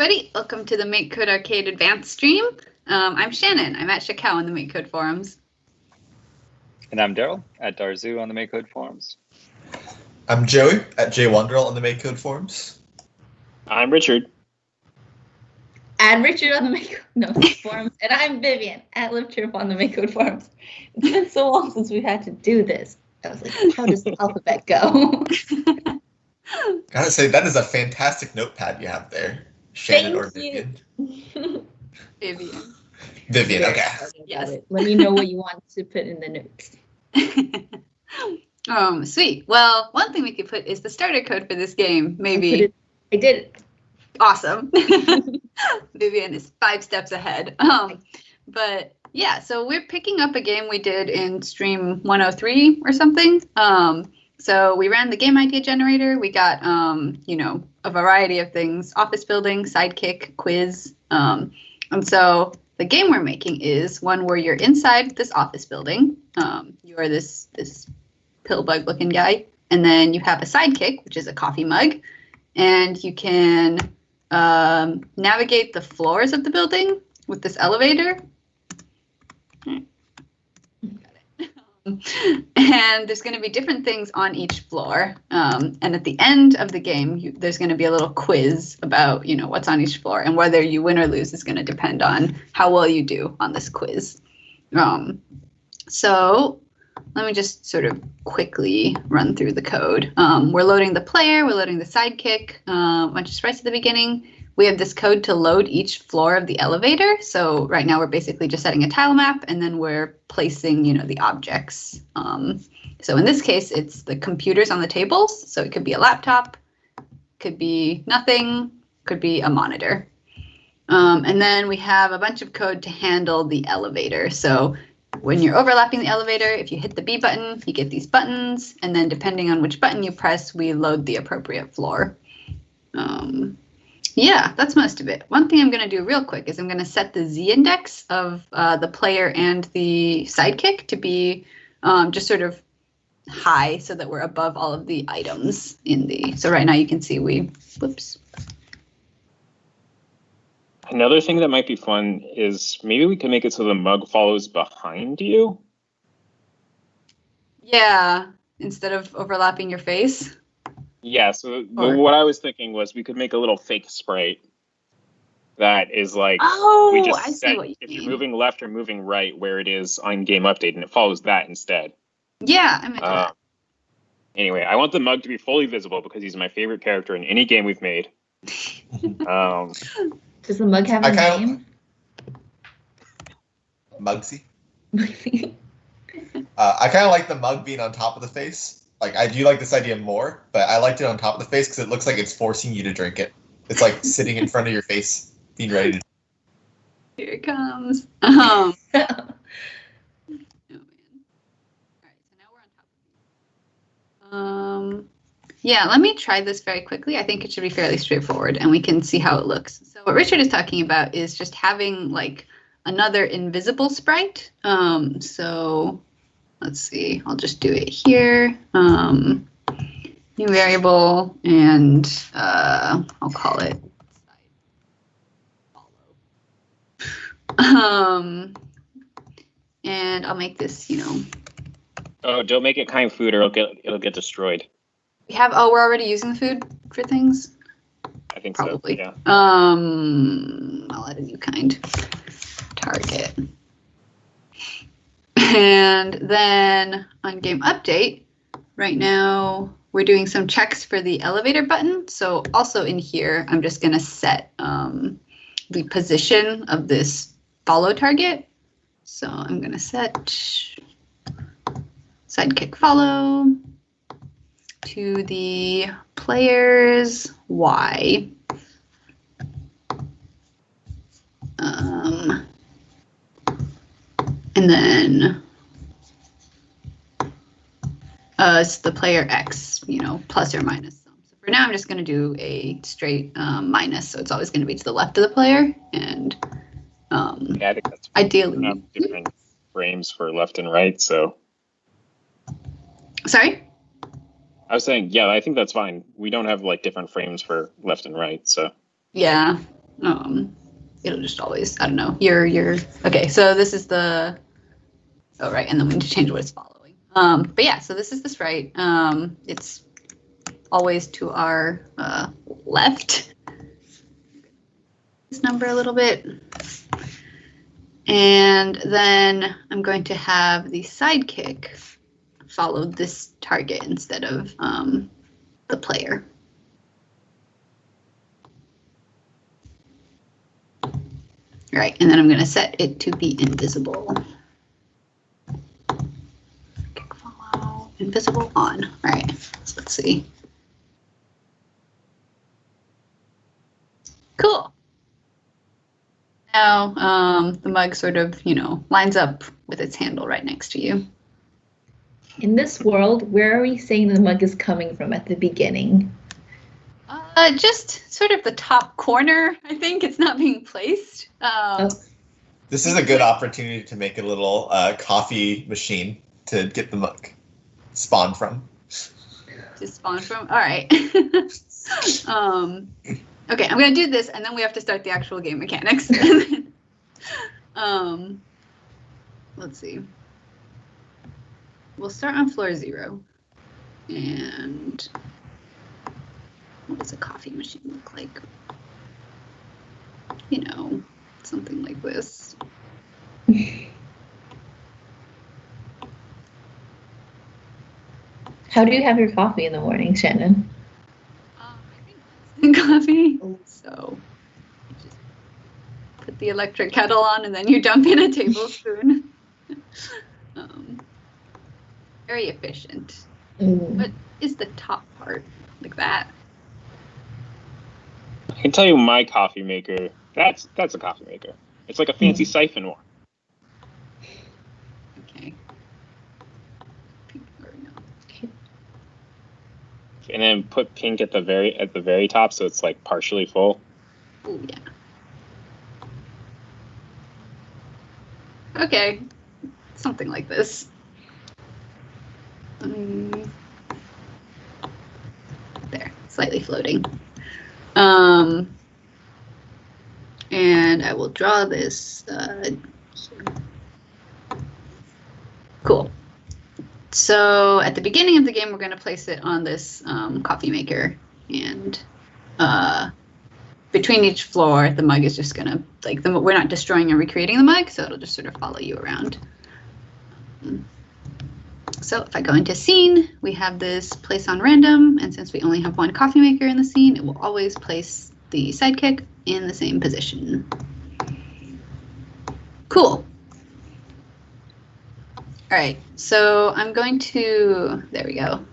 everybody. Welcome to the MakeCode Arcade Advanced stream. I'm Shannon. I'm at Shakao on the MakeCode forums. And I'm Daryl at Darzu on the MakeCode forums. I'm Joey at JWonderl on the MakeCode forums. I'm Richard. And Richard on the MakeCode forums. And I'm Vivian at LiveTrip on the MakeCode forums. It's been so long since we've had to do this. I was like, how does the alphabet go? Gotta say, that is a fantastic notepad you have there, Shannon. Thank or Vivian. Vivian. Vivian, okay. Yes. Let me know what you want to put in the notes. Sweet. Well, one thing we could put is the starter code for this game. Maybe. I did it. Awesome. Vivian is 5 steps ahead. But yeah, so we're picking up a game we did in stream 103 or something. So we ran the game idea generator. We got, a variety of things: office building, sidekick, quiz. And so the game we're making is one where you're inside this office building. You are this pill bug looking guy. And then you have a sidekick, which is a coffee mug. And you can navigate the floors of the building with this elevator. And there's going to be different things on each floor. And at the end of the game, there's going to be a little quiz about, what's on each floor. And whether you win or lose is going to depend on how well you do on this quiz. So let me just sort of quickly run through the code. We're loading the player. We're loading the sidekick, a bunch of sprites at the beginning. We have this code to load each floor of the elevator. So right now we're basically just setting a tile map, and then we're placing, the objects. So in this case, it's the computers on the tables. So it could be a laptop, could be nothing, could be a monitor. And then we have a bunch of code to handle the elevator. So when you're overlapping the elevator, if you hit the B button, you get these buttons. And then depending on which button you press, we load the appropriate floor. Yeah, that's most of it. One thing I'm going to do real quick is I'm going to set the Z index of the player and the sidekick to be just sort of high so that we're above all of the items in the. So right now you can see whoops. Another thing that might be fun is maybe we can make it so the mug follows behind you. Yeah, instead of overlapping your face. Yeah, so what I was thinking was we could make a little fake sprite that is like, we just I set see what you if mean. you're moving left or moving right where it is on game update, and it follows that instead. Yeah, I'm into that. Anyway, I want the mug to be fully visible because he's my favorite character in any game we've made. Does the mug have a name? Mugsy. I kind of like the mug being on top of the face. Like, I do like this idea more, but I liked it on top of the face because it looks like it's forcing you to drink it. It's like sitting in front of your face, being ready to. Here it comes. Oh, man. All right, so now we're on top. Yeah, let me try this very quickly. I think it should be fairly straightforward, and we can see how it looks. So what Richard is talking about is just having like another invisible sprite. So let's see, I'll just do it here. New variable, and I'll call it follow. And I'll make this, Oh, don't make it kind food or it'll get destroyed. we're already using the food for things? I think Probably. so. Yeah. I'll add a new kind. Target. And then on game update, right now we're doing some checks for the elevator button. So also in here, I'm just going to set the position of this follow target. So I'm going to set sidekick follow to the player's Y. And then it's the player X, plus or minus. So for now, I'm just going to do a straight minus. So it's always going to be to the left of the player. And Yeah, I think that's ideally. enough different frames for left and right. So Sorry? I I was saying, yeah, I think that's fine. We don't have like different frames for left and right, so. Yeah. It'll just always, I don't know, you're okay. So this is the, oh right, and then we need to change what it's following. But yeah, so this is the sprite. It's always to our left. This number a little bit. And then I'm going to have the sidekick follow this target instead of the player. Right, and then I'm going to set it to be invisible. Kick follow, invisible on. All right, so let's see. Cool. Now the mug sort of, lines up with its handle right next to you. In this world, where are we saying the mug is coming from at the beginning? Just sort of the top corner, I think. It's not being placed. This is a good opportunity to make a little coffee machine to get the mug spawn from. To spawn from? All right. Okay, I'm going to do this, and then we have to start the actual game mechanics. Let's see. We'll start on floor 0. And what does a coffee machine look like? Something like this. How do you have your coffee in the morning, Shannon? I think instant coffee. So just put the electric kettle on, and then you dump in a tablespoon. Very efficient. What is the top part? Like that? I can tell you my coffee maker. That's a coffee maker. It's like a fancy siphon one. Okay. And then put pink at the very top, so it's like partially full. Oh yeah. Okay, something like this. There, slightly floating. And I will draw this here. Cool. So at the beginning of the game, we're going to place it on this coffee maker, and between each floor, the mug is just going to, we're not destroying or recreating the mug, so it'll just sort of follow you around. So if I go into scene, we have this place on random, and since we only have one coffee maker in the scene, it will always place the sidekick in the same position. Cool. All right, so I'm going to, there we go.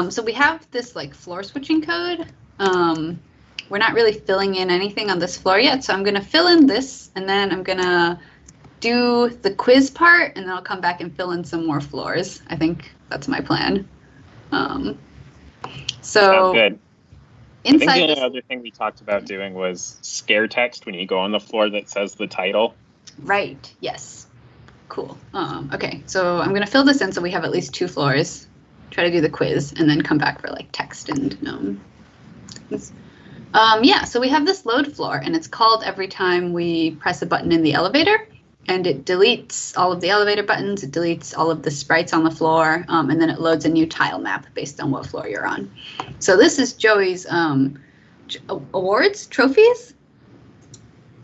So we have this floor switching code. We're not really filling in anything on this floor yet, so I'm gonna fill in this, and then I'm gonna do the quiz part, and then I'll come back and fill in some more floors. I think that's my plan. So sounds good. Inside, I think the other thing we talked about doing was scare text when you go on the floor that says the title. Right, yes. Cool. Okay, so I'm going to fill this in so we have at least 2 floors. Try to do the quiz, and then come back for text and yeah, so we have this load floor, and it's called every time we press a button in the elevator, and it deletes all of the elevator buttons, it deletes all of the sprites on the floor, and then it loads a new tile map based on what floor you're on. So this is Joey's awards, trophies?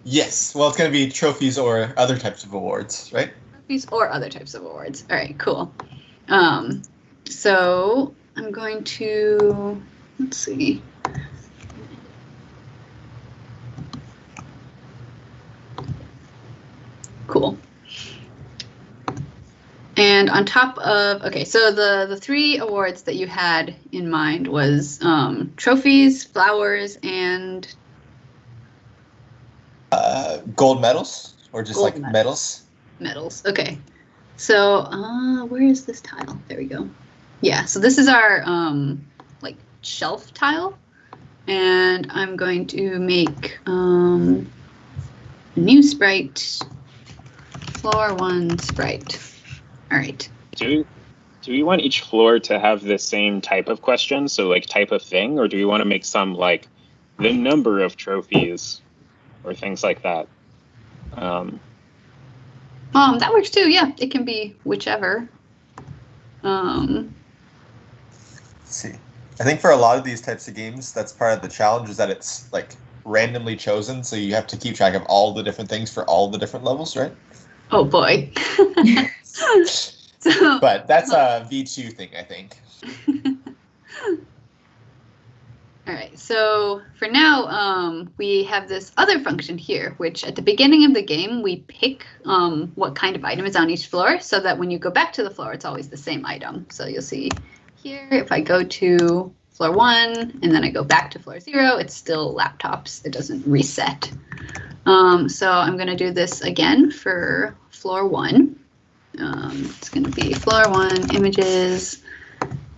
Yes, well, it's going to be trophies or other types of awards, right? Trophies or other types of awards. All right, cool. So I'm going to, let's see. Cool. And on top of, okay, so the 3 awards that you had in mind was trophies, flowers, and gold medals, or just gold medals? Medals, okay. So where is this tile? There we go. Yeah, so this is our shelf tile, and I'm going to make a new sprite, floor 1 sprite. All right. Do we want each floor to have the same type of question, so type of thing, or do we want to make some the number of trophies or things like that. That works too. Yeah, it can be whichever. Let's see. I think for a lot of these types of games, that's part of the challenge is that it's like randomly chosen, so you have to keep track of all the different things for all the different levels, right? Oh boy. So, But that's a V2 thing, I think. all right, so for now, we have this other function here, which at the beginning of the game, we pick what kind of item is on each floor so that when you go back to the floor, it's always the same item. So you'll see here, if I go to floor 1 and then I go back to floor 0, it's still laptops. It doesn't reset. So I'm going to do this again for floor 1. It's going to be floor 1 images,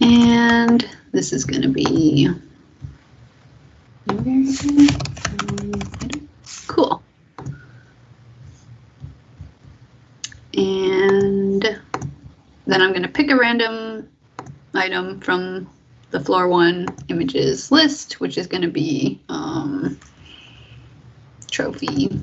and this is going to be cool. And then I'm going to pick a random item from the floor 1 images list, which is going to be trophy.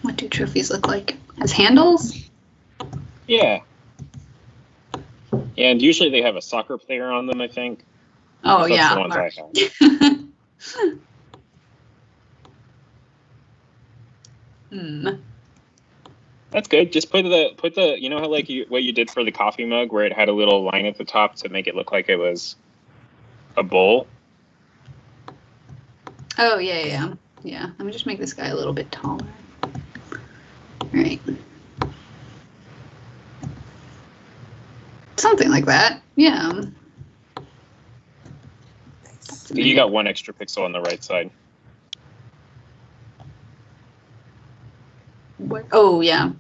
What do trophies look like? Has handles? Yeah. And usually they have a soccer player on them, I think. Oh, That's yeah. the ones I have. That's good. Just put the you know how like what you did for the coffee mug where it had a little line at the top to make it look like it was a bowl. Oh, yeah. Let me just make this guy a little bit taller. All right. Something like that. Yeah. You got one extra pixel on the right side. What? Oh, yeah.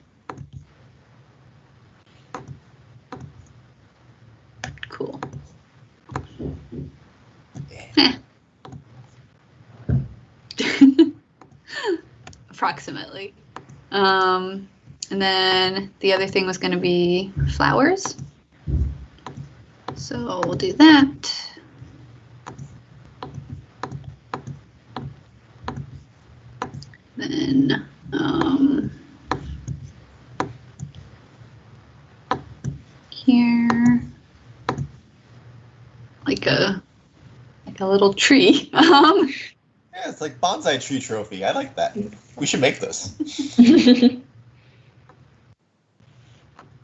Cool. Approximately. And then the other thing was going to be flowers. So we'll do that. Then here, like a little tree. Yeah, it's like bonsai tree trophy. I like that. We should make this.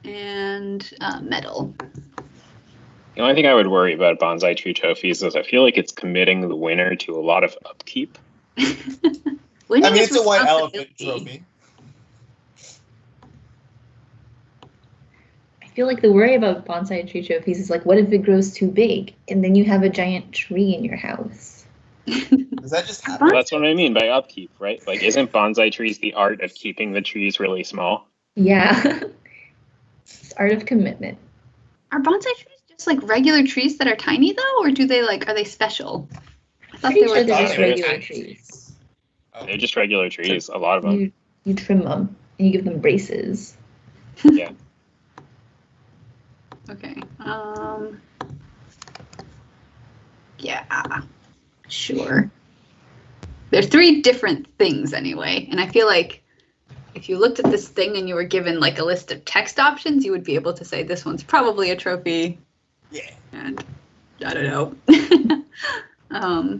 And metal. The only thing I would worry about bonsai tree trophies is I feel like it's committing the winner to a lot of upkeep. It's a white elephant trophy. I feel like the worry about bonsai tree trophies is like, what if it grows too big and then you have a giant tree in your house? Does that just happen? Well, that's what I mean by upkeep, right? Like, isn't bonsai trees the art of keeping the trees really small? Yeah. It's art of commitment. Are bonsai trees just like regular trees that are tiny though, or do they are they special? I thought Pretty they were sure they're tiny. just regular trees. Oh. They're just regular trees, a lot of them. You trim them and you give them braces. Yeah. Okay. Yeah. Sure. They're 3 different things anyway, and I feel like if you looked at this thing and you were given like a list of text options, you would be able to say this one's probably a trophy. Yeah. And I don't know.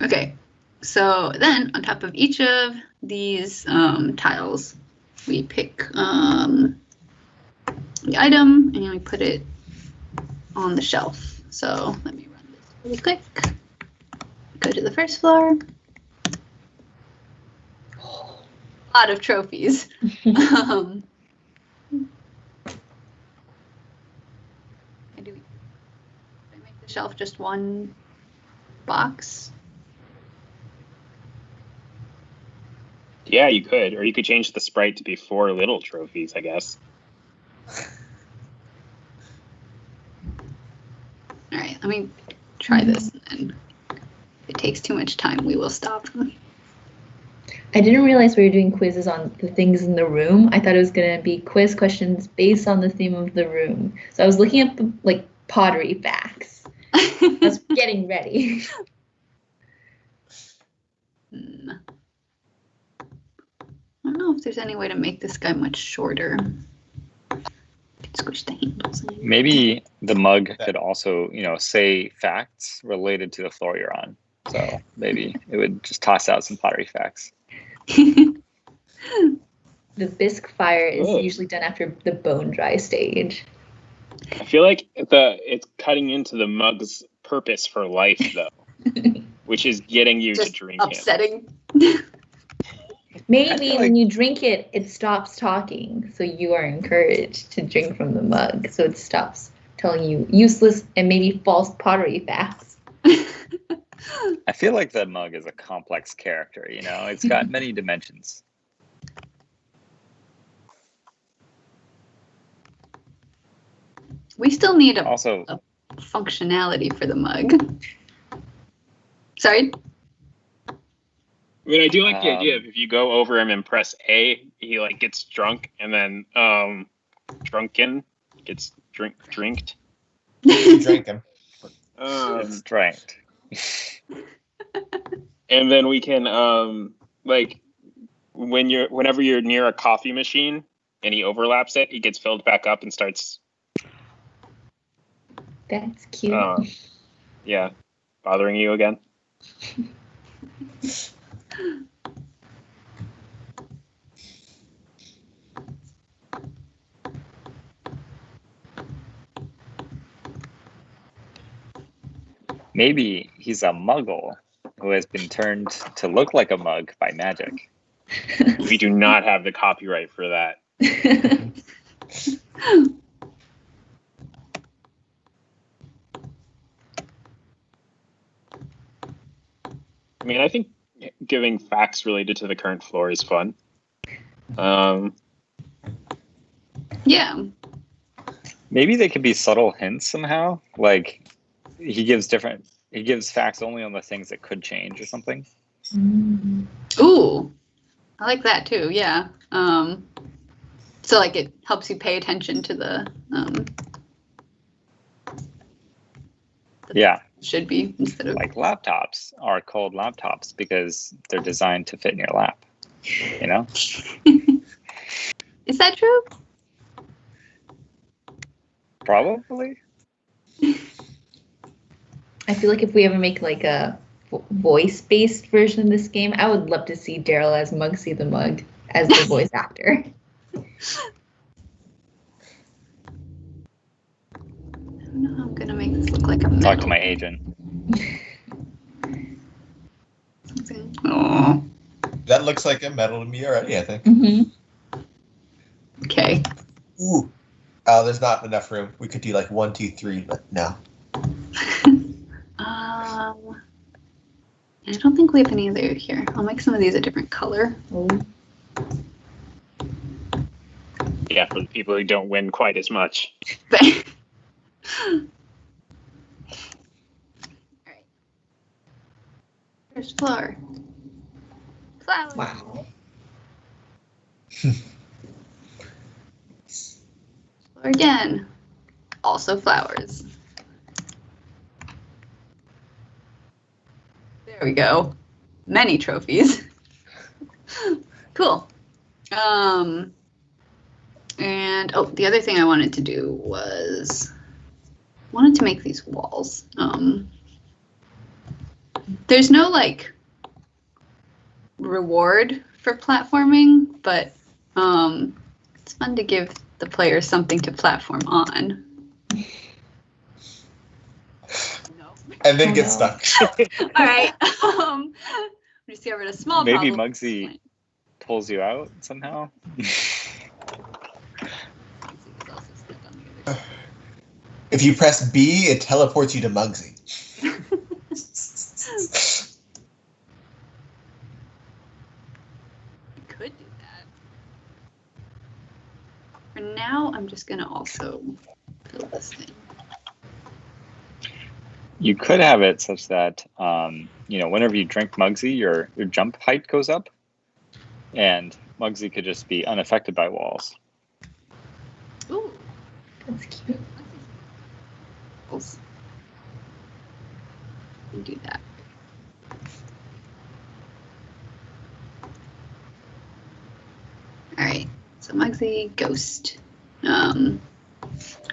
Okay. So then on top of each of these tiles, we pick the item and we put it on the shelf. So let me run this really quick. Go to the first floor. A lot of trophies. I make the shelf just one box? Yeah, you could. Or you could change the sprite to be 4 little trophies, I guess. All right, let me try this, and then if it takes too much time, we will stop. I didn't realize we were doing quizzes on the things in the room. I thought it was going to be quiz questions based on the theme of the room. So I was looking up like pottery facts. I was getting ready. I don't know if there's any way to make this guy much shorter. Squish the handles in. Maybe the mug could also, say facts related to the floor you're on. So maybe it would just toss out some pottery facts. The bisque fire is usually done after the bone dry stage. I feel like it's cutting into the mug's purpose for life, though, which is getting you Just to drink upsetting. Maybe when you drink it, it stops talking, so you are encouraged to drink from the mug, so it stops telling you useless and maybe false pottery facts. I feel like the mug is a complex character, It's got many dimensions. We still need a Also, functionality for the mug. Sorry? I mean, I do like the idea of if you go over him and press A, he like gets drunk, and then drunken gets drinked. Drink him. it's dranked. And then we can like whenever you're near a coffee machine and he overlaps it, he gets filled back up and starts. That's cute. Yeah, bothering you again. Maybe he's a muggle who has been turned to look like a mug by magic. We do not have the copyright for that. I mean, I think giving facts related to the current floor is fun. Yeah. Maybe they could be subtle hints somehow. Like he gives facts only on the things that could change or something. Ooh, I like that too. Yeah. So like it helps you pay attention to the yeah. Should be instead of like laptops are called laptops because they're designed to fit in your lap. Is that true? Probably. I feel like if we ever make like a voice-based version of this game, I would love to see Daryl as Mugsy the Mug as the voice actor. I don't know how I'm gonna make this look like a Talk to my agent. Oh. That looks like a medal to me already, I think. Mm-hmm. Okay. Ooh. Oh, there's not enough room. We could do like 1, 2, 3, but no. I don't think we have any other here. I'll make some of these a different color. Yeah, for the people who don't win quite as much. Alright. First floor. Flower. Wow. Floor again. Also flowers. There we go. Many trophies. Cool. And the other thing I wanted to do was wanted to make these walls. There's no like reward for platforming, but it's fun to give the players something to platform on. And then get stuck. All right. We discovered a small Maybe problem. Mugsy pulls you out somehow. If you press B, it teleports you to Mugsy. Could do that. For now, I'm just gonna also fill this in. You could have it such that, whenever you drink Mugsy, your jump height goes up. And Muggsy could just be unaffected by walls. Ooh, that's cute. We'll do that. All right, so Muggsy, ghost. Cool.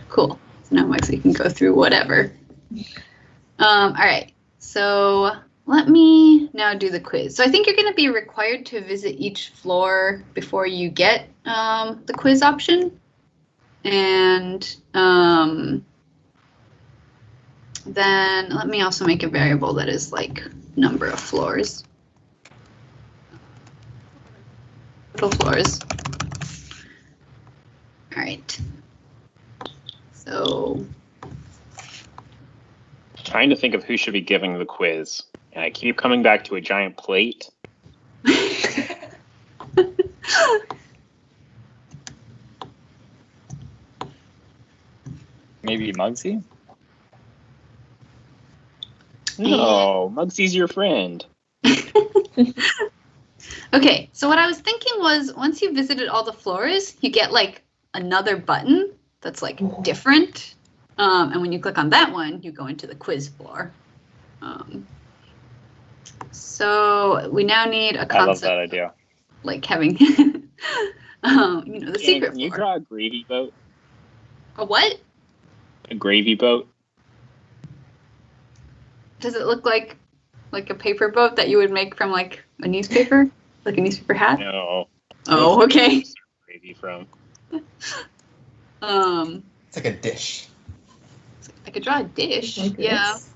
So now Muggsy can go through whatever. All right, so let me now do the quiz. So I think you're going to be required to visit each floor before you get the quiz option. And then let me also make a variable that is like number of floors. Total floors. All right. So Trying to think of who should be giving the quiz, and I keep coming back to a giant plate. Maybe Muggsy? No, Muggsy's your friend. Okay, so what I was thinking was once you visited all the floors, you get like another button that's like different. And when you click on that one, you go into the quiz floor. So we now need a concept. I love that idea. Like having, the secret Can you floor. draw a gravy boat? A what? A gravy boat? Does it look like a paper boat that you would make from like a newspaper? Like a newspaper hat? No. Oh, okay. Gravy from. It's like a dish. I could draw a dish. Like Yeah. this.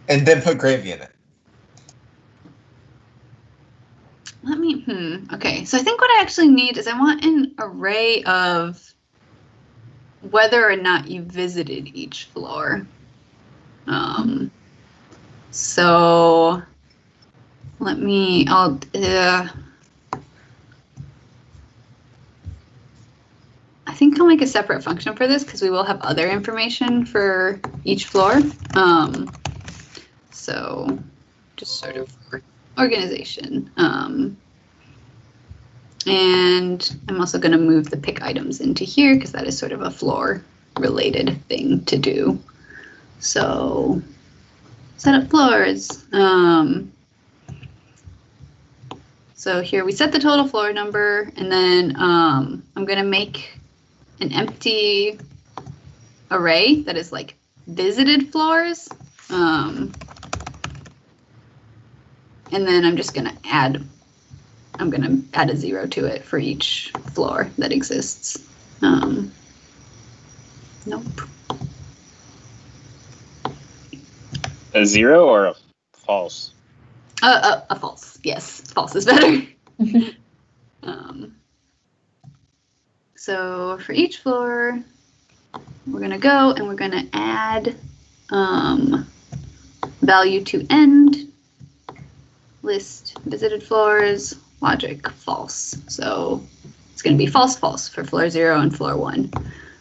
And then put gravy in it. Let me, okay. So I think what I actually need is I want an array of whether or not you visited each floor. So let me, I think I'll make a separate function for this because we will have other information for each floor. So just sort of for organization. And I'm also going to move the pick items into here because that is sort of a floor related thing to do. So set up floors. So here we set the total floor number, and then I'm going to make an empty array that is like visited floors. And then I'm just going to add a 0 to it for each floor that exists. Nope. A 0 or a false? A false. Yes, false is better. So for each floor, we're going to go and we're going to add value to end, list visited floors, logic false. So it's going to be false, false for floor 0 and floor 1.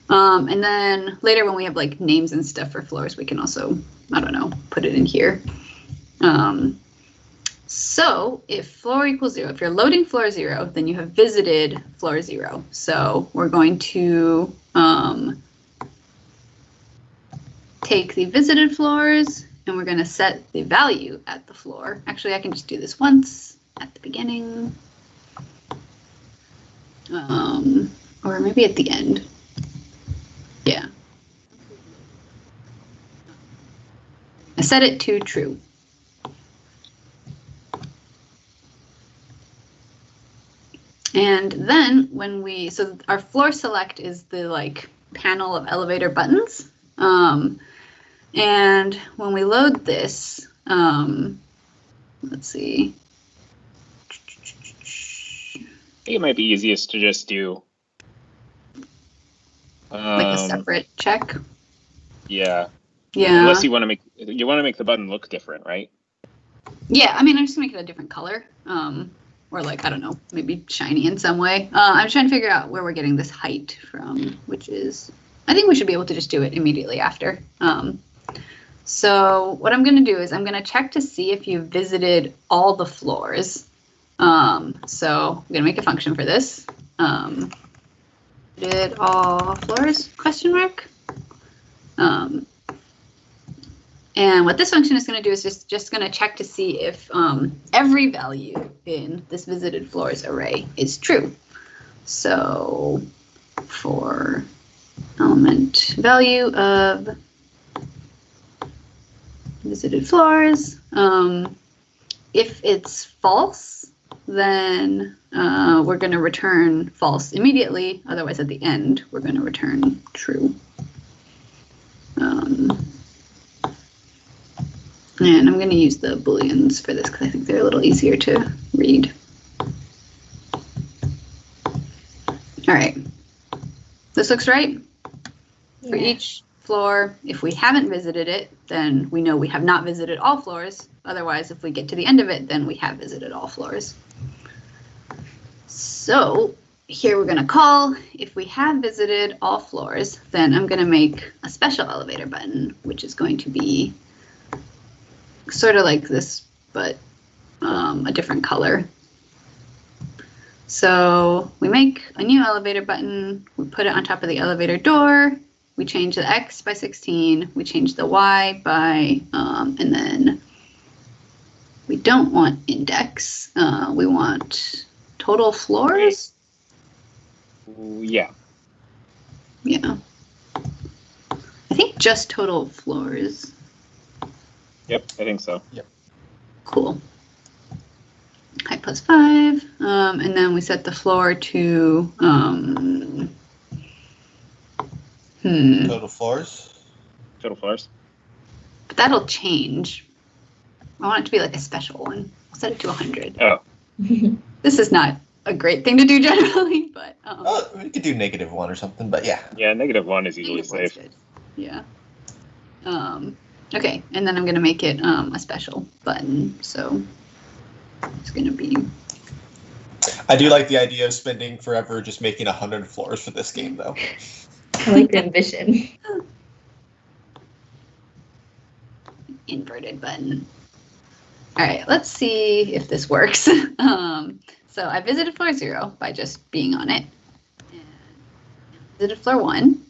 And then later when we have like names and stuff for floors, we can also, I don't know, put it in here. So if floor equals 0, if you're loading floor 0, then you have visited floor 0. So we're going to take the visited floors and we're going to set the value at the floor. Actually, I can just do this once at the beginning. Or maybe at the end. Yeah. I set it to true. And then when so our floor select is the like panel of elevator buttons. And when we load this, let's see. I think it might be easiest to just do Like a separate check. Yeah. Yeah. Unless you want to make the button look different, right? Yeah, I mean, I'm just gonna make it a different color. Or like, I don't know, maybe shiny in some way. I'm trying to figure out where we're getting this height from, which is, I think we should be able to just do it immediately after. So what I'm gonna do is I'm gonna check to see if you visited all the floors. So I'm gonna make a function for this. Did all floors, question mark? And what this function is going to do is just going to check to see if every value in this visited floors array is true. So for element value of visited floors, if it's false, then we're going to return false immediately. Otherwise, at the end, we're going to return true. And I'm going to use the booleans for this because I think they're a little easier to read. All right. This looks right. Yeah. For each floor, if we haven't visited it, then we know we have not visited all floors. Otherwise, if we get to the end of it, then we have visited all floors. So here we're going to call, if we have visited all floors, then I'm going to make a special elevator button, which is going to be sort of like this, but a different color. So we make a new elevator button, we put it on top of the elevator door, we change the X by 16, we change the Y by, and then we don't want index, we want total floors? Yeah. Yeah. I think just total floors. Yep, I think so. Yep. Cool. Height plus 5, and then we set the floor to Total floors. Total floors. But that'll change. I want it to be like a special one. I'll set it to 100. Oh. This is not a great thing to do generally, but We could do -1 or something, but yeah. Yeah, -1 is usually safe. good. Yeah. Okay, and then I'm going to make it a special button. So it's going to be. I do like the idea of spending forever just making 100 floors for this game, though. I like the ambition. Inverted button. All right, let's see if this works. So I visited floor 0 by just being on it. And visited floor 1.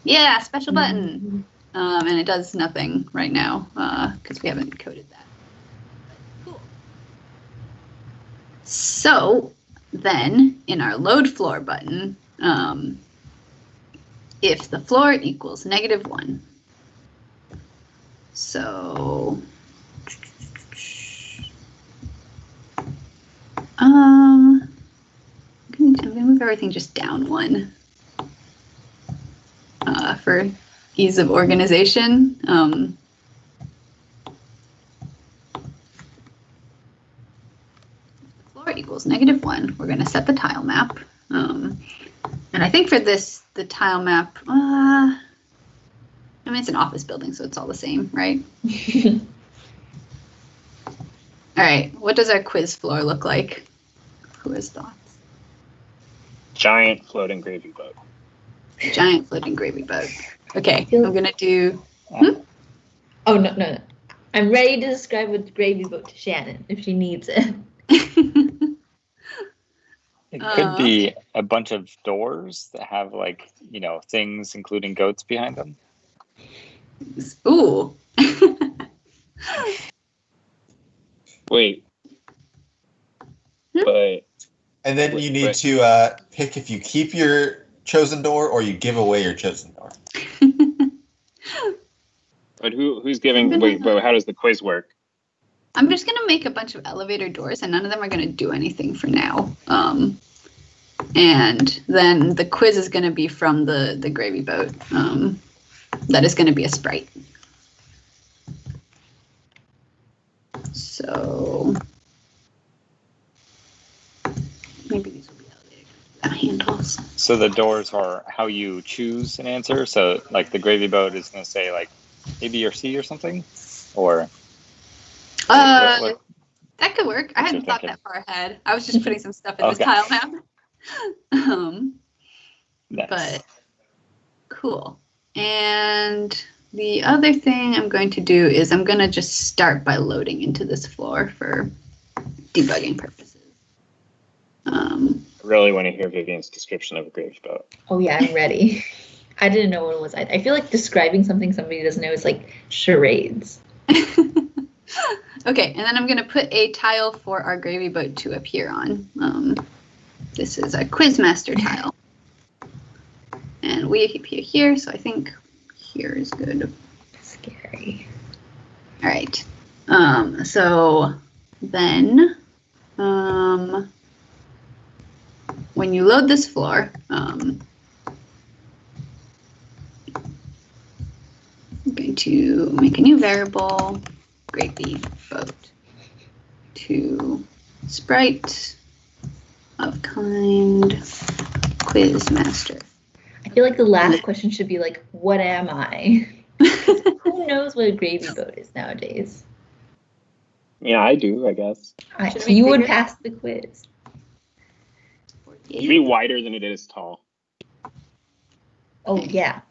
Yeah, special button. And it does nothing right now because we haven't coded that. Cool. So then in our load floor button, if the floor equals -1, so I'm gonna move everything just down 1 for ease of organization. Floor equals -1. We're going to set the tile map. And I think for this, the tile map, I mean, it's an office building, so it's all the same, right? All right, what does our quiz floor look like? Who has thoughts? Giant floating gravy boat. Giant floating gravy boat. Okay, I'm going to do... Oh, no. I'm ready to describe a gravy boat to Shannon if she needs it. It could be a bunch of doors that have, like, you know, things including goats behind them. Ooh. Wait. But. And then you need to pick if you keep your chosen door or you give away your chosen door. But who's giving? Wait, how does the quiz work? I'm just gonna make a bunch of elevator doors, and none of them are gonna do anything for now. And then the quiz is gonna be from the gravy boat. That is gonna be a sprite. So maybe these will be elevator handles. So the doors are how you choose an answer. So like the gravy boat is going to say like A, B, or C or something, or that could work. I hadn't thought that far ahead. I was just putting some stuff in this tile map. Nice. But cool. And the other thing I'm going to do is I'm going to just start by loading into this floor for debugging purposes. really want to hear Vivian's description of a gravy boat. Oh yeah, I'm ready. I didn't know what it was. I feel like describing something somebody doesn't know is like charades. Okay, and then I'm going to put a tile for our gravy boat to appear on. This is a Quizmaster tile. And we appear here, so I think here is good. Scary. All right. So then, when you load this floor, I'm going to make a new variable, gravy boat, to sprite of kind Quizmaster. I feel like the last question should be like, what am I? Who knows what a gravy boat is nowadays? Yeah, I do, I guess. Should So you we would figure- pass the quiz. It should be wider than it is tall. Oh yeah.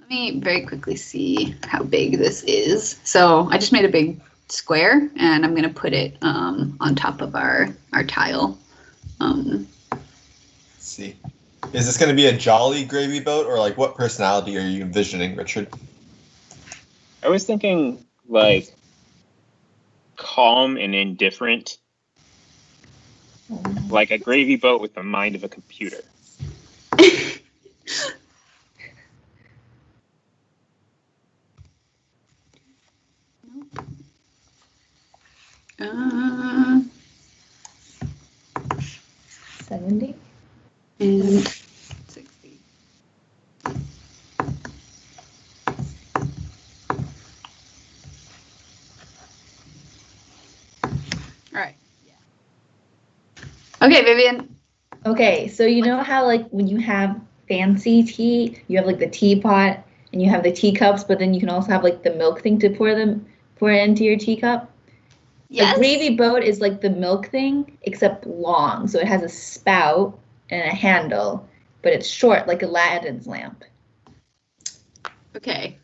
Let me very quickly see how big this is. So I just made a big square, and I'm going to put it on top of our tile. Let's see. Is this going to be a jolly gravy boat, or like what personality are you envisioning, Richard? I was thinking like calm and indifferent, like a gravy boat with the mind of a computer. Uh, 70? and 60. All right. Yeah. Okay, Vivian. Okay, so you know how like when you have fancy tea, you have like the teapot and you have the teacups, but then you can also have like the milk thing to pour it into your teacup. Yes. A gravy boat is like the milk thing, except long. So it has a spout and a handle, but it's short, like Aladdin's lamp. Okay.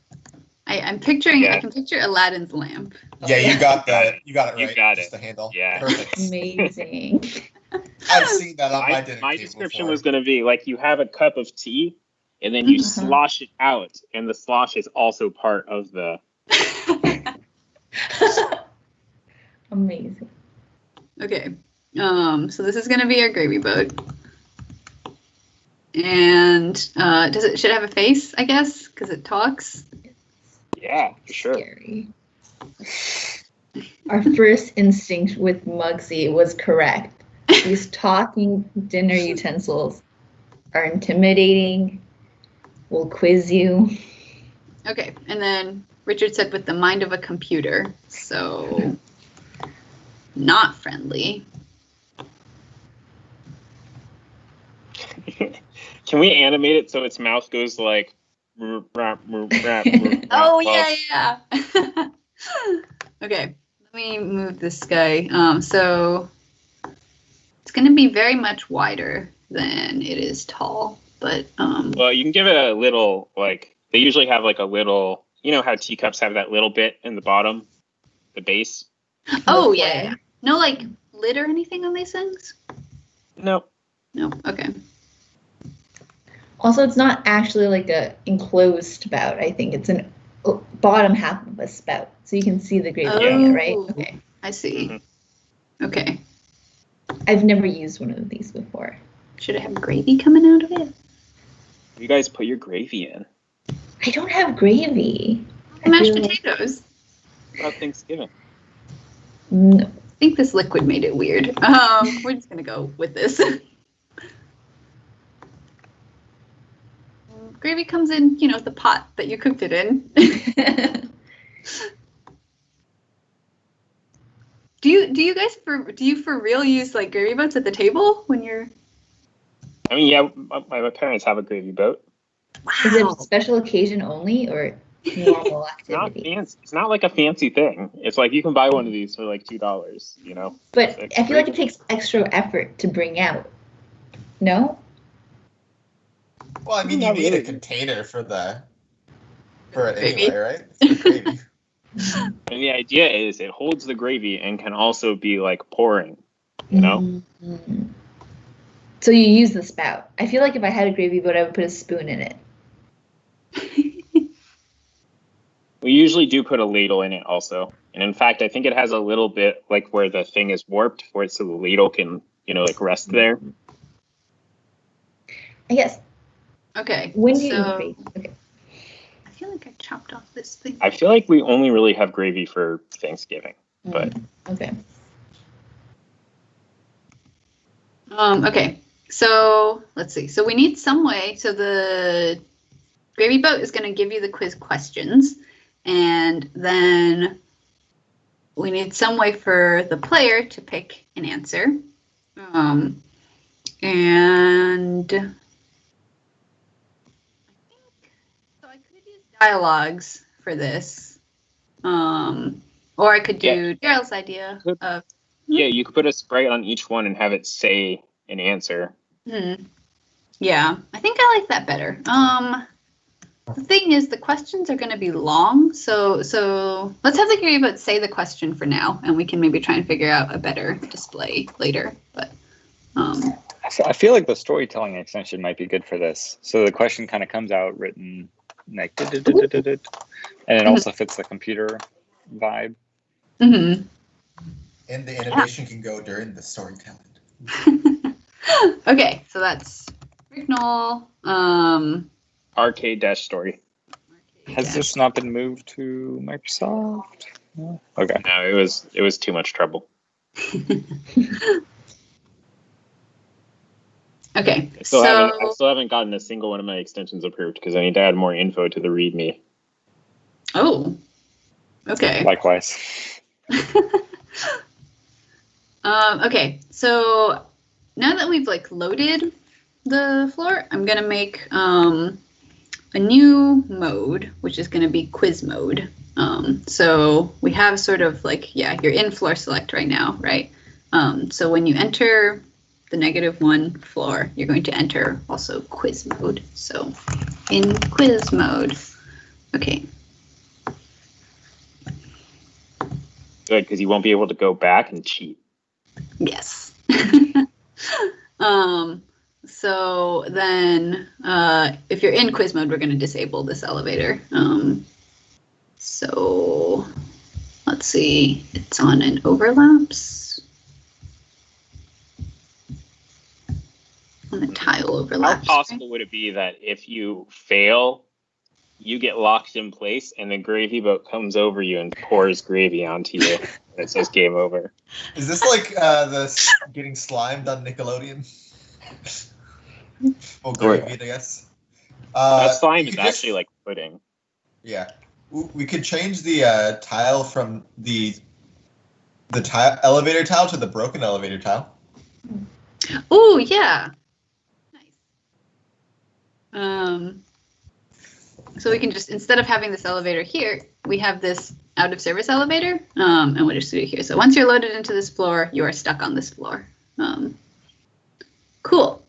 I'm picturing. Yeah. I can picture Aladdin's lamp. Yeah, you got that. You got it right. You got Just it. the handle. Yeah. Perfect. Amazing. I've seen that on my dinner My table description before. was going to be like you have a cup of tea, and then you Uh-huh. slosh it out, and the slosh is also part of the. Amazing. Okay. So this is gonna be our gravy boat. And should it have a face, I guess? Because it talks. Yeah, for sure. Scary. Our first instinct with Muggsy was correct. These talking dinner utensils are intimidating, will quiz you. Okay, and then Richard said with the mind of a computer, so not friendly. Can we animate it so its mouth goes like? Oh Well, yeah. Okay, let me move this guy. So it's gonna be very much wider than it is tall, but Well, you can give it a little like they usually have like a little. You know how teacups have that little bit in the bottom, the base. oh yeah. No like lid or anything on these things? No. No. Okay. Also, it's not actually like a enclosed spout. I think it's an bottom half of a spout, so you can see the gravy in it, right? Oh. Okay. I see. Mhm. Okay. I've never used one of these before. Should it have gravy coming out of it? You guys put your gravy in. I don't have gravy. I Mashed feel like- potatoes. About Thanksgiving. No. I think this liquid made it weird. We're just gonna go with this. Gravy comes in, the pot that you cooked it in. Do you guys for real use like gravy boats at the table when you're? I mean, yeah, my parents have a gravy boat. Is it a special occasion only or normal It's not activity? fancy. It's not like a fancy thing. It's like you can buy one of these for like $2. You know. But It's I feel like great. it takes extra effort to bring out. No? Well, I mean, you Not need a really. container for it Gravy. anyway, right? It's for gravy. And the idea is it holds the gravy and can also be like pouring. You know. Mm-hmm. So you use the spout. I feel like if I had a gravy boat, I would put a spoon in it. We usually do put a ladle in it also. And in fact, I think it has a little bit like where the thing is warped for it so the ladle can, like rest there. I guess. Okay. When do you use gravy? Okay. I feel like I chopped off this thing. I feel like we only really have gravy for Thanksgiving, but Okay. Okay. So let's see. So we need some way. So the gravy boat is going to give you the quiz questions, and then we need some way for the player to pick an answer. And I could use dialogues for this, or I could do Daryl's idea of. Yeah, you could put a sprite on each one and have it say an answer. Yeah, I think I like that better. The thing is, the questions are going to be long, so let's have the gravy boat say the question for now, and we can maybe try and figure out a better display later. But I feel like the storytelling extension might be good for this. So the question kind of comes out written like, and it also fits the computer vibe. Mm-hmm. And the animation can go during the storytelling. Okay, so that's riknoll. Arcade-story. Has this not been moved to Microsoft? No? Okay. No, it was too much trouble. Okay, I still haven't gotten a single one of my extensions approved because I need to add more info to the README. Oh, okay. Likewise. Okay, so now that we've loaded the floor, I'm gonna make a new mode, which is gonna be quiz mode. So we have sort of you're in floor select right now, right? So when you enter the -1 floor, you're going to enter also quiz mode. So in quiz mode, okay. Good, because you won't be able to go back and cheat. Yes. So then if you're in quiz mode, we're going to disable this elevator. So let's see, it's on an overlaps. On the tile overlaps. How possible would it be that if you fail, you get locked in place and the gravy boat comes over you and pours gravy onto you and it says game over? Is this like the getting slimed on Nickelodeon? Well, gravy, I guess. That slime is actually like pudding. Yeah. We could change the tile from the tile elevator tile to the broken elevator tile. Oh, yeah. Nice. So we can just, instead of having this elevator here, we have this out of service elevator, and we'll just do it here. So once you're loaded into this floor, you are stuck on this floor. Cool.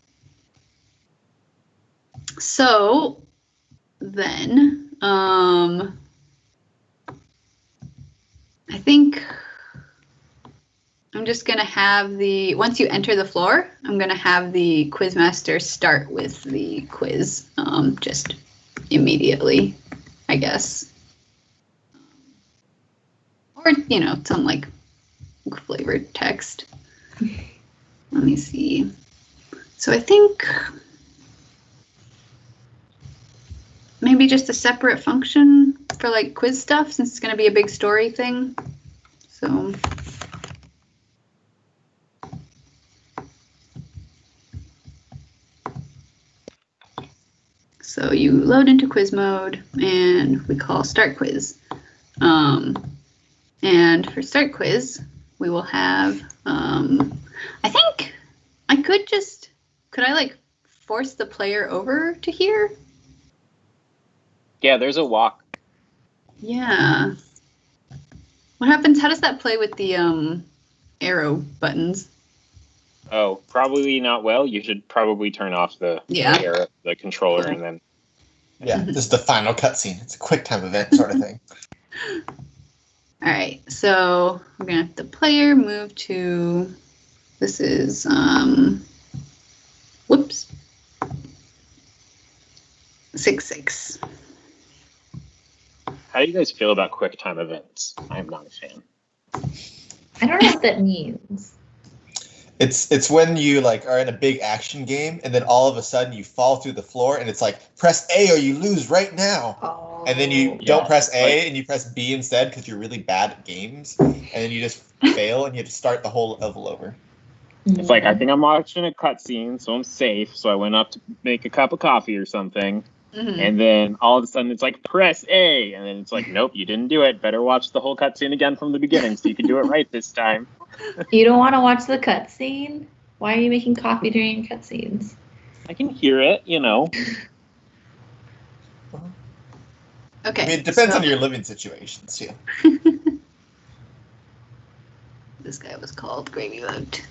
So then, I think I'm just gonna have once you enter the floor, I'm gonna have the quizmaster start with the quiz, just immediately, I guess. Or, some flavored text. Let me see. So I think maybe just a separate function for quiz stuff, since it's going to be a big story thing. So you load into quiz mode and we call start quiz. And for start quiz, we will have, I think I could I force the player over to here? Yeah, there's a walk. Yeah. What happens? How does that play with the arrow buttons? Oh, probably not well. You should probably turn off the controller and then. Yeah, this is the final cutscene. It's a quick time event sort of thing. All right, so we're gonna have the player move to. This is 666. How do you guys feel about quick time events? I'm not a fan. I don't know what that means. It's when you like are in a big action game and then all of a sudden you fall through the floor and it's like press A or you lose right now. Oh. And then you don't press A and you press B instead because you're really bad at games. And then you just fail and you have to start the whole level over. It's like, I think I'm watching a cutscene, so I'm safe. So I went up to make a cup of coffee or something. Mm-hmm. And then all of a sudden it's like, press A. And then it's like, nope, you didn't do it. Better watch the whole cutscene again from the beginning so you can do it right this time. You don't want to watch the cutscene? Why are you making coffee during cutscenes? I can hear it, you know. Okay. I mean, it depends on your living situations, too. This guy was called Gravy Boat.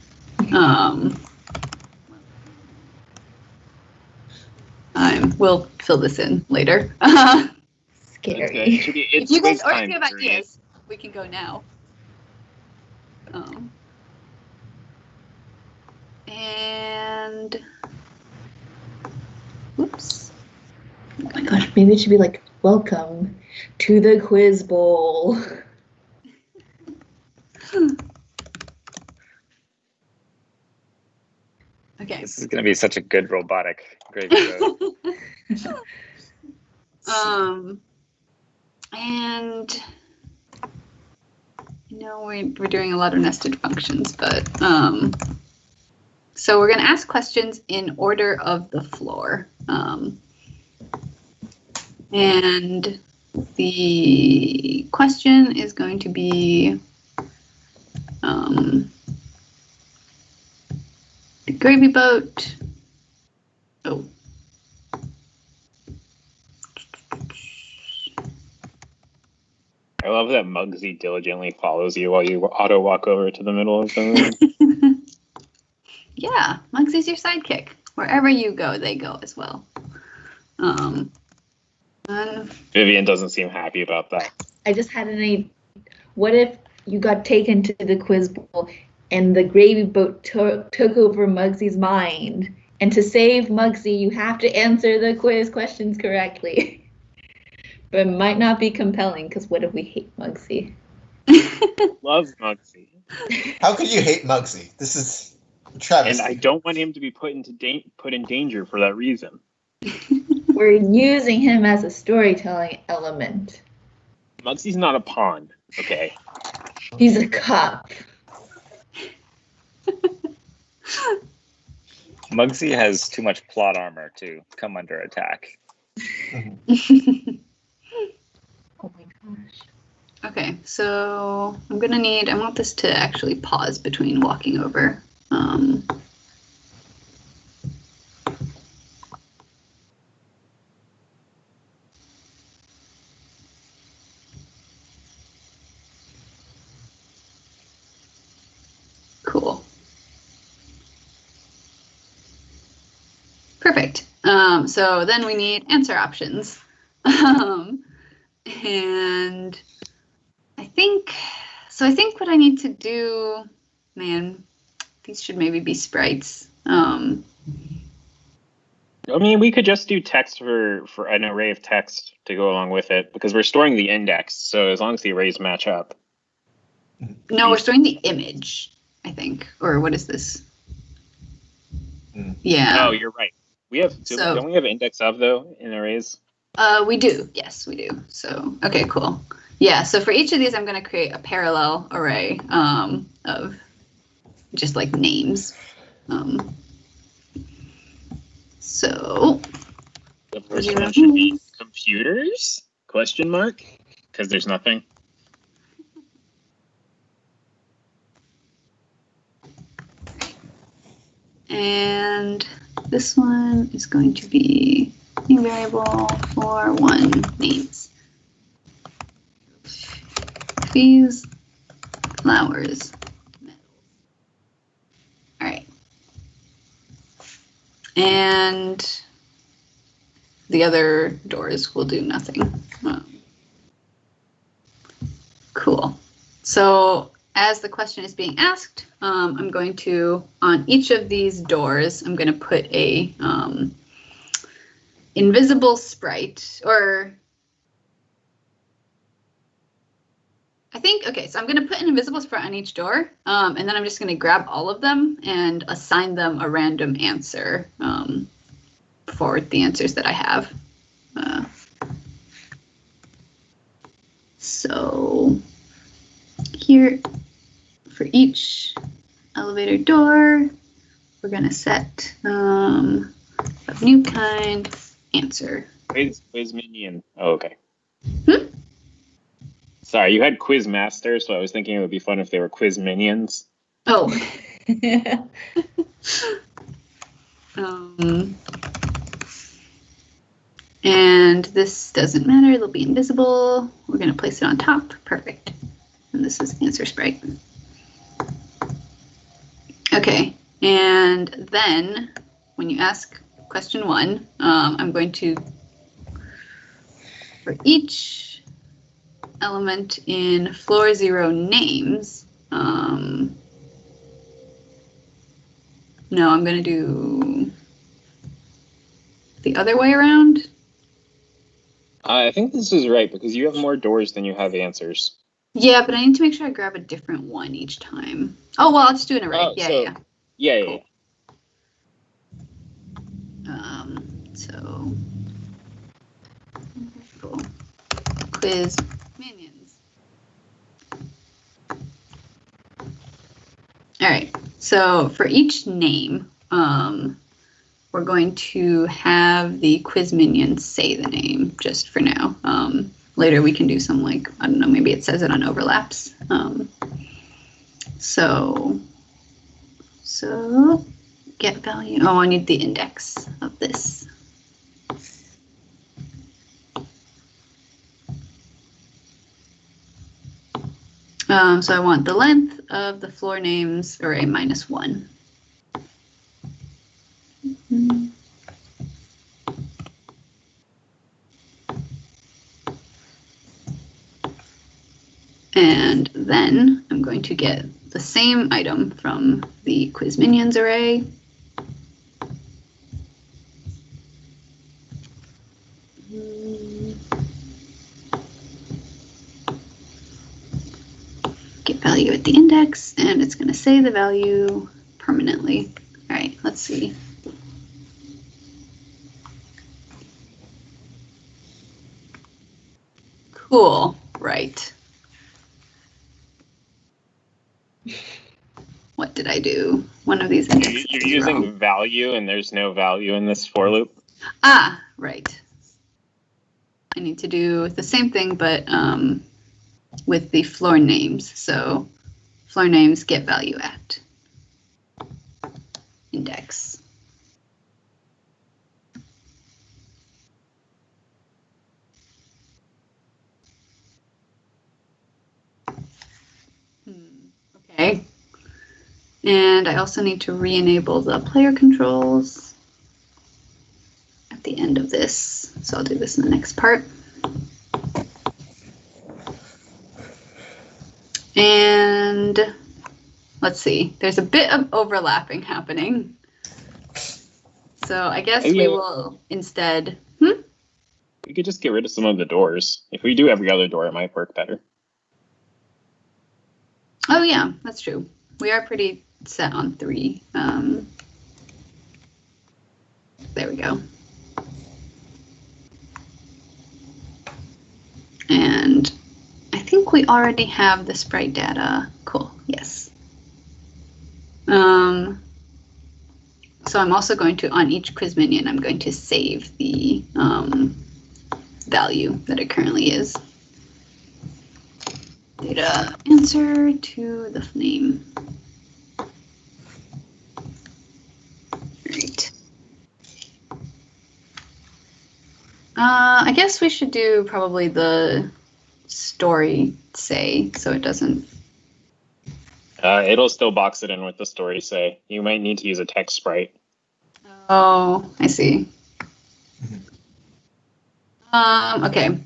We'll fill this in later. Scary. If you guys already have ideas, we can go now. And whoops. Oh my gosh, maybe it should be like, welcome to the quiz bowl. Okay. This is going to be such a good robotic gravy road. And you know we're doing a lot of nested functions, but so we're going to ask questions in order of the floor, and the question is going to be the gravy boat. Oh. I love that Muggsy diligently follows you while you auto walk over to the middle of the room. Yeah, Muggsy's your sidekick. Wherever you go, they go as well. Vivian doesn't seem happy about that. I just had an idea. What if you got taken to the quiz bowl and the gravy boat took over Muggsy's mind? And to save Muggsy, you have to answer the quiz questions correctly. But it might not be compelling, because what if we hate Muggsy? Love Muggsy. How could you hate Muggsy? This is Travis. And I don't want him to be put in danger for that reason. We're using him as a storytelling element. Muggsy's not a pawn, okay? He's a cup. Muggsy has too much plot armor to come under attack. Oh my gosh. Okay, so I want this to actually pause between walking over. Cool. Perfect. So then we need answer options. And I think what I need to do, man, these should maybe be sprites. I mean, we could just do text for an array of text to go along with it, because we're storing the index, so as long as the arrays match up. No, we're storing the image, I think. Or what is this? Yeah. Oh, you're right. Don't we have index of, though, in arrays? We do. Yes, we do. So, okay, cool. Yeah, so for each of these, I'm going to create a parallel array of just like names. So The first one should be computers? Question mark? Because there's nothing. And this one is going to be a variable for one names. Trees, flowers, metals. All right. And the other doors will do nothing. Cool. So as the question is being asked, I'm going to, on each of these doors, I'm going to put a invisible sprite, or I think, okay, so I'm going to put an invisible sprite on each door, and then I'm just going to grab all of them and assign them a random answer for the answers that I have. So here, for each elevator door, we're going to set a new kind answer. Quiz minion. Oh, okay. Sorry, you had quiz master, so I was thinking it would be fun if they were quiz minions. Oh. And this doesn't matter, they'll be invisible. We're going to place it on top. Perfect. And this is answer sprite. Okay, and then when you ask question 1, I'm going to, for each element in floor 0 names, no, I'm going to do the other way around. I think this is right because you have more doors than you have answers. Yeah, but I need to make sure I grab a different one each time. Oh, well, I'll just do an array. Yeah. So, cool. Quiz minions. All right, so for each name, we're going to have the quiz minion say the name just for now. Later we can do some, like, I don't know, maybe it says it on overlaps. So get value. Oh, I need the index of this. So I want the length of the floor names array -1. And then I'm going to get the same item from the quiz minions array. Get value at the index, and it's going to say the value permanently. All right, let's see. Cool, right. What did I do? One of these indexes You're is using wrong. value, and there's no value in this for loop. Ah, right. I need to do the same thing, but with the floor names. So floor names get value at index. Okay. And I also need to re-enable the player controls at the end of this. So I'll do this in the next part. And let's see, there's a bit of overlapping happening. So I guess we will instead, We could just get rid of some of the doors. If we do every other door, it might work better. Oh yeah, that's true. We are pretty set on 3. There we go. And I think we already have the sprite data. Cool, yes. So I'm also going to, on each quiz minion, I'm going to save the value that it currently is. Data answer to the name. Right. I guess we should do probably the story say, so it doesn't. It'll still box it in with the story say. You might need to use a text sprite. Oh, I see. Okay.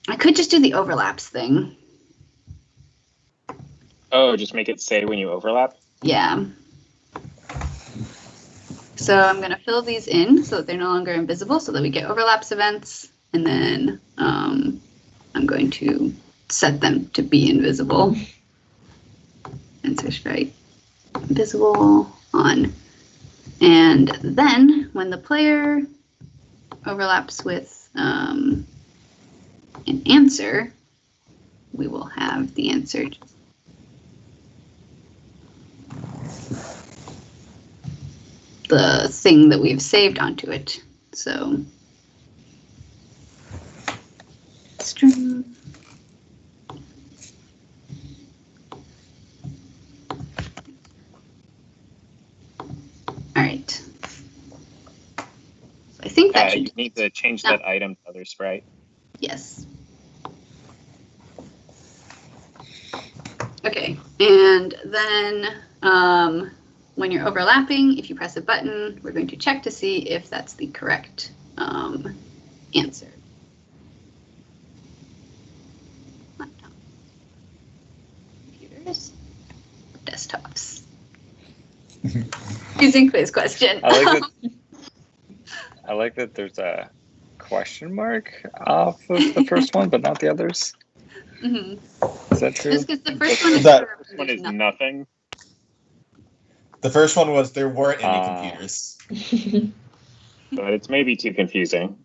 I could just do the overlaps thing. Oh, just make it say when you overlap? Yeah. So I'm going to fill these in so that they're no longer invisible so that we get overlaps events. And then I'm going to set them to be invisible. Answer sprite, invisible, on. And then when the player overlaps with an answer, we will have the answer the thing that we've saved onto it. So string. All right. So I think that you need to change that item to other sprite. Yes. Okay, and then when you're overlapping, if you press a button, we're going to check to see if that's the correct answer. Computers, desktops. Using quiz question. I like that there's a question mark off of the first one, but not the others. Mm-hmm. Is that true? Just because the first one is, First one is nothing. The first one was there weren't any computers. But it's maybe too confusing.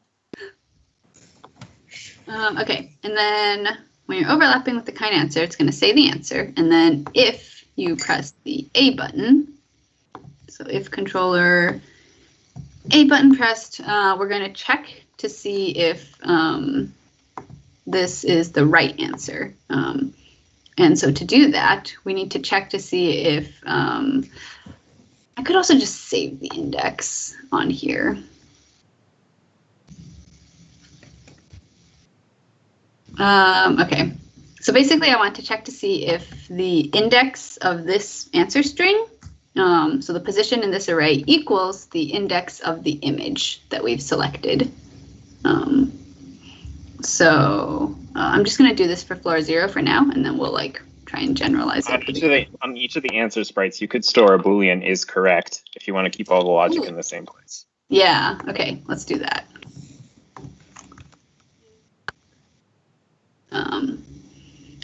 Okay, and then when you're overlapping with the kind answer, it's going to say the answer. And then if you press the A button, so if controller A button pressed, we're going to check to see if this is the right answer. And so to do that, we need to check to see if, I could also just save the index on here. Okay, so basically I want to check to see if the index of this answer string, so the position in this array equals the index of the image that we've selected. So I'm just going to do this for floor 0 for now, and then we'll like try and generalize it. On each of the answer sprites, you could store a Boolean is correct if you want to keep all the logic in the same place. Yeah, okay, let's do that.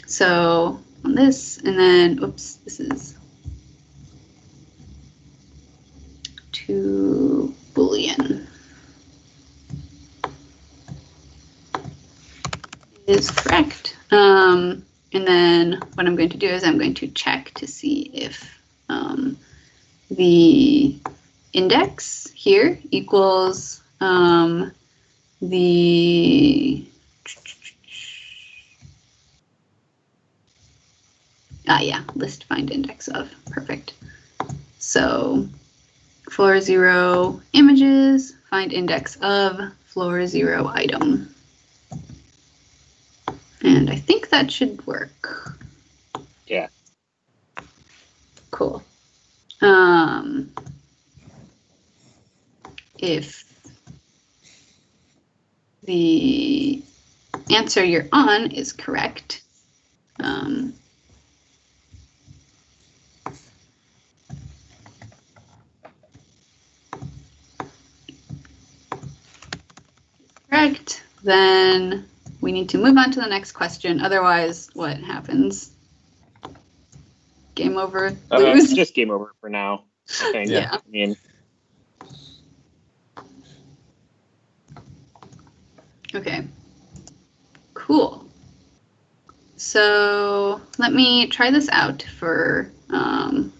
So on this, and then, oops, this is to Boolean. Is correct. And then what I'm going to do is I'm going to check to see if the index here equals the list find index of. Perfect. So floor 0 images, find index of floor 0 item. And I think that should work. Yeah. Cool. If the answer you're on is correct, then we need to move on to the next question. Otherwise, what happens? Game over, lose? Just game over for now, I think. Yeah. I mean, Okay. Cool. So let me try this out for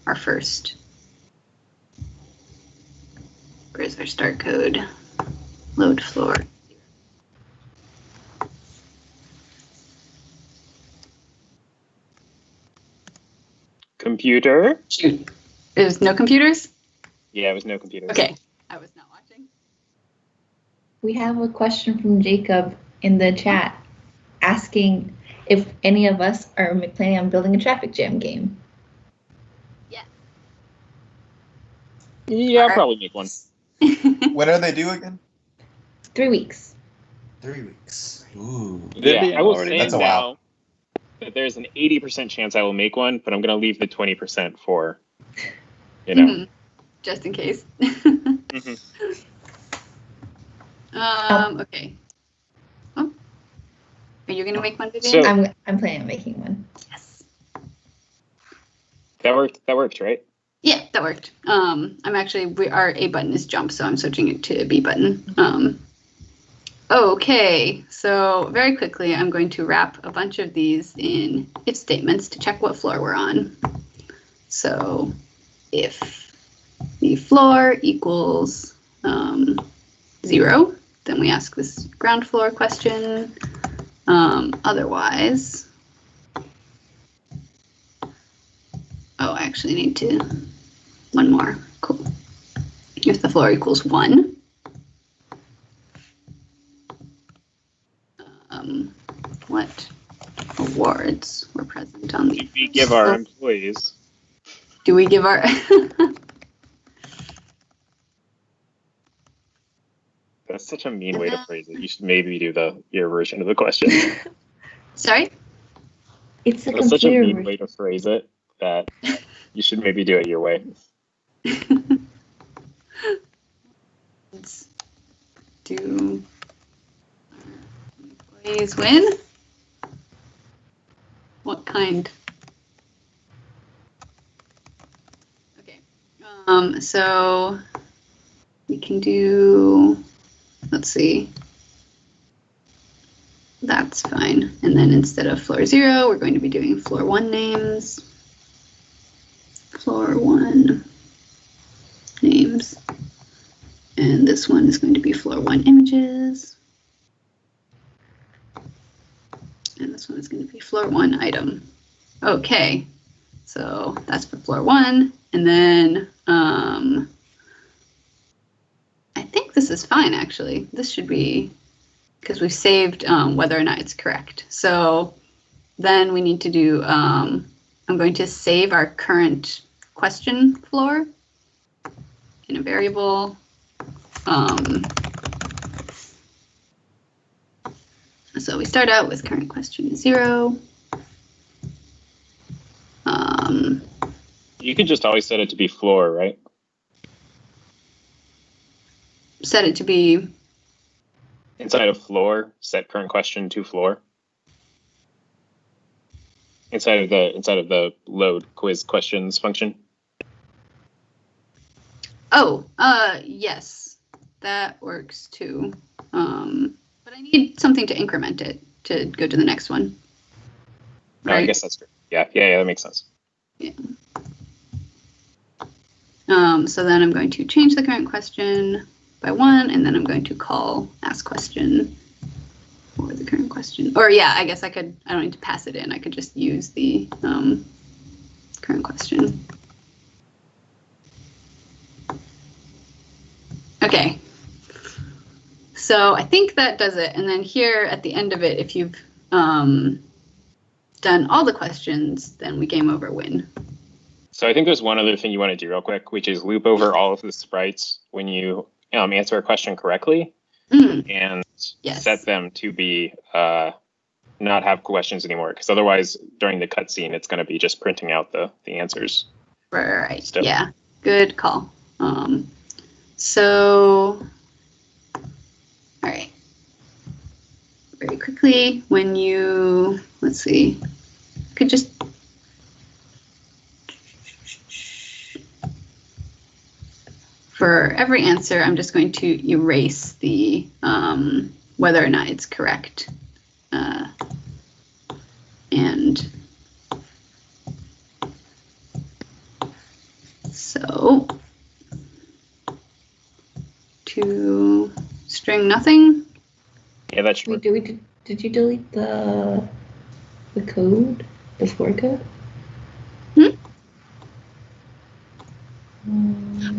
our first. Where's our start code? Load floor. computer. Shoot. There's no computers? Yeah, it was no computers. Okay. I was not watching. We have a question from Jacob in the chat asking if any of us are planning on building a traffic jam game. Yes. Yeah, I'll probably make one. When are they due again? 3 weeks. 3 weeks. Ooh. Yeah, I will say That's a now while. that there's an 80% chance I will make one, but I'm going to leave the 20% for, you know. Just in case. Okay. Oh. Are you gonna make one, Vivian? So- I'm planning on making one. Yes. That worked, right? Yeah, that worked. Our A button is jump, so I'm switching it to B button. Okay, so very quickly, I'm going to wrap a bunch of these in if statements to check what floor we're on. So if the floor equals 0, then we ask this ground floor question. Otherwise, I actually need to, one more, cool. If the floor equals 1, what awards were present on the... We give our employees. Do we give our... That's such a mean way to phrase it. You should maybe do your version of the question. Sorry? It's a That's such a computer. mean way to phrase it that you should maybe do it your way. Do employees win? What kind? Okay. So we can do, let's see. That's fine. And then instead of floor 0, we're going to be doing floor 1 names. Floor 1 names. And this one is going to be floor 1 images. And this one is going to be floor 1 item. Okay, so that's for floor 1. And then I think this is fine, actually. This should be, because we've saved whether or not it's correct. So then we need to do, I'm going to save our current question floor in a variable. So we start out with current question is 0. You can just always set it to be floor, right? Set it to be... Inside of floor, set current question to floor. Inside of the load quiz questions function. Oh, yes, that works too. But I need something to increment it to go to the next one. Right? I guess that's good. Yeah, that makes sense. Yeah. So then I'm going to change the current question by 1, and then I'm going to call ask question for the current question. Or yeah, I guess I don't need to pass it in. I could just use the current question. Okay. So I think that does it. And then here at the end of it, if you've done all the questions, then we game over win. So I think there's one other thing you want to do real quick, which is loop over all of the sprites when you answer a question correctly, and set them to be not have questions anymore. Because otherwise, during the cutscene, it's going to be just printing out the answers. Right. Still. Yeah. Good call. So, all right. Very quickly, when you, let's see, could just for every answer, I'm just going to erase the whether or not it's correct. And so to string nothing. Yeah, that should work. Did you delete the code, the floor code?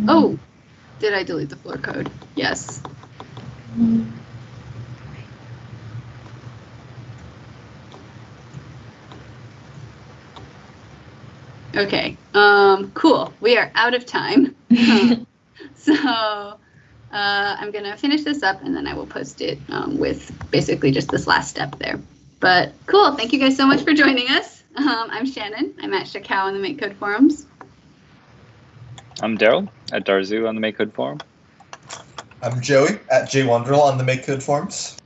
Oh, did I delete the floor code? Yes. Okay, cool. We are out of time. So I'm going to finish this up and then I will post it with basically just this last step there. But cool. Thank you guys so much for joining us. I'm Shannon. I'm at Shakao on the MakeCode forums. I'm Daryl at Darzu on the MakeCode forum. I'm Joey, at JWonderl on the MakeCode forums.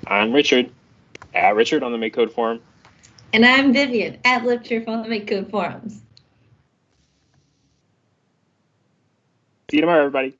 I'm Richard, at Richard on the MakeCode forum. And I'm Vivian, at LipTrip on the MakeCode forums. See you tomorrow, everybody.